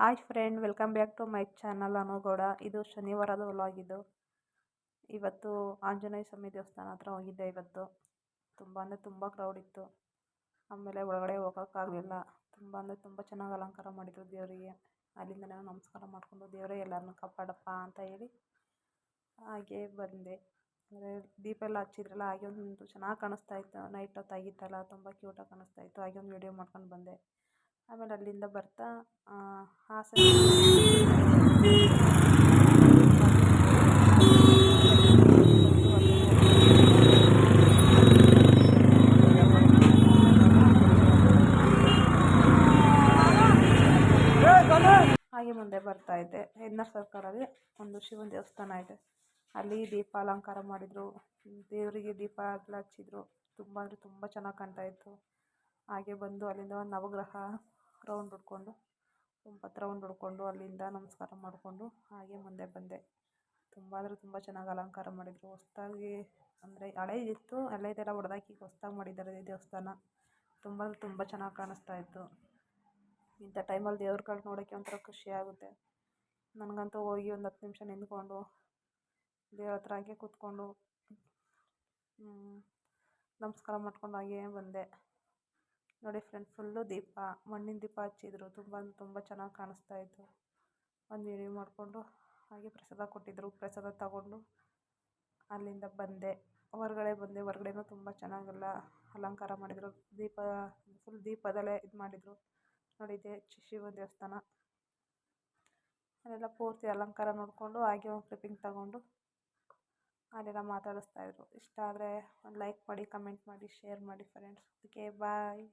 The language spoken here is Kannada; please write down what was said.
Hi friend, welcome back to my channel Anugowda. ಇದು ಶನಿವಾರದ ವ್ಲಾಗ್. ಇವತ್ತು ಆಂಜನೇಯ ಸ್ವಾಮಿ ದೇವಸ್ಥಾನ ಹತ್ರ ಹೋಗಿದ್ದೆ. ಇವತ್ತು ತುಂಬ ಕ್ರೌಡ್ ಇತ್ತು. ಆಮೇಲೆ ಒಳಗಡೆ ಹೋಗೋಕ್ಕಾಗಲಿಲ್ಲ. ತುಂಬ ಚೆನ್ನಾಗಿ ಅಲಂಕಾರ ಮಾಡಿದರು ದೇವರಿಗೆ. ಅಲ್ಲಿಂದ ನಾನು ನಮಸ್ಕಾರ ಮಾಡಿಕೊಂಡು ದೇವರೇ ಎಲ್ಲರನ್ನೂ ಕಾಪಾಡಪ್ಪ ಅಂತ ಹೇಳಿ ಹಾಗೆ ಬಂದೆ. ಅಂದರೆ ದೀಪ ಎಲ್ಲ ಹಚ್ಚಿದ್ರಲ್ಲ, ಹಾಗೆ ಒಂದು ಚೆನ್ನಾಗಿ ಕಾಣಿಸ್ತಾ ಇತ್ತು. ನೈಟ್ ಹೊತ್ತಾಗಿತ್ತಲ್ಲ, ತುಂಬ ಕ್ಯೂಟಾಗಿ ಕಾಣಿಸ್ತಾ ಇತ್ತು. ಹಾಗೆ ಒಂದು ವಿಡಿಯೋ ಮಾಡ್ಕೊಂಡು ಬಂದೆ. ಆಮೇಲೆ ಅಲ್ಲಿಂದ ಬರ್ತಾ ಹಾಸನ ಹಾಗೆ ಮುಂದೆ ಬರ್ತಾ ಇದ್ದೆ. ಎನ್ಆರ್ ಸರ್ಕಲಲ್ಲಿ ಒಂದು ಶಿವನ ದೇವಸ್ಥಾನ ಇದೆ. ಅಲ್ಲಿ ದೀಪ ಅಲಂಕಾರ ಮಾಡಿದರು. ದೇವರಿಗೆ ದೀಪ ಎಲ್ಲ ಹಚ್ಚಿದ್ರು. ತುಂಬ ಚೆನ್ನಾಗಿ ಕಾಣ್ತಾ ಇತ್ತು. ಹಾಗೆ ಬಂದು ಅಲ್ಲಿಂದ ಒಂದು ನವಗ್ರಹ ರೌಂಡ್ ಹೊಡ್ಕೊಂಡು 9 ರೌಂಡ್ ಹೊಡ್ಕೊಂಡು ಅಲ್ಲಿಂದ ನಮಸ್ಕಾರ ಮಾಡಿಕೊಂಡು ಹಾಗೆ ಮುಂದೆ ಬಂದೆ. ತುಂಬ ಚೆನ್ನಾಗಿ ಅಲಂಕಾರ ಮಾಡಿದರು. ಹೊಸದಾಗಿ ಅಂದರೆ ಹಳೇದಿತ್ತು, ಹಳೇದೆಲ್ಲ ಹೊಡೆದಾಕಿ ಹೊಸ್ದಾಗಿ ಮಾಡಿದ್ದಾರೆ ಈ ದೇವಸ್ಥಾನ. ತುಂಬ ಚೆನ್ನಾಗಿ ಕಾಣಿಸ್ತಾ ಇತ್ತು. ಇಂಥ ಟೈಮಲ್ಲಿ ದೇವ್ರುಗಳು ನೋಡೋಕ್ಕೆ ಒಂಥರ ಖುಷಿ ಆಗುತ್ತೆ. ನನಗಂತೂ ಹೋಗಿ ಒಂದು 10 ನಿಮಿಷ ನಿಂತ್ಕೊಂಡು ದೇವ್ರ ಹತ್ರ ಹಾಗೆ ಕೂತ್ಕೊಂಡು ನಮಸ್ಕಾರ ಮಾಡ್ಕೊಂಡು ಹಾಗೇ ಬಂದೆ. ನೋಡಿ ಫ್ರೆಂಡ್, ಫುಲ್ಲು ದೀಪ, ಮಣ್ಣಿನ ದೀಪ ಹಚ್ಚಿದ್ರು. ತುಂಬ ಚೆನ್ನಾಗಿ ಕಾಣಿಸ್ತಾ ಇತ್ತು. ಒಂದು ವಿಡಿಯೋ ಮಾಡಿಕೊಂಡು ಹಾಗೆ ಪ್ರಸಾದ ಕೊಟ್ಟಿದ್ದರು. ಪ್ರಸಾದ ತಗೊಂಡು ಅಲ್ಲಿಂದ ಬಂದೆ. ಹೊರಗಡೆನೂ ತುಂಬ ಚೆನ್ನಾಗೆಲ್ಲ ಅಲಂಕಾರ ಮಾಡಿದರು. ಫುಲ್ ದೀಪದಲ್ಲೇ ಇದು ಮಾಡಿದರು. ನೋಡಿ, ಇದೆ ಶಿವ ದೇವಸ್ಥಾನ. ಅಲ್ಲೆಲ್ಲ ಪೂರ್ತಿ ಅಲಂಕಾರ ನೋಡಿಕೊಂಡು ಹಾಗೆ ಒಂದು ಕ್ಲಿಪ್ಪಿಂಗ್ ತಗೊಂಡು ಅಲ್ಲೆಲ್ಲ ಮಾತಾಡಿಸ್ತಾಯಿದ್ರು. ಇಷ್ಟ ಆದರೆ ಒಂದು ಲೈಕ್ ಮಾಡಿ, ಕಮೆಂಟ್ ಮಾಡಿ, ಶೇರ್ ಮಾಡಿ ಫ್ರೆಂಡ್ಸ್. ಓಕೆ, ಬಾಯ್.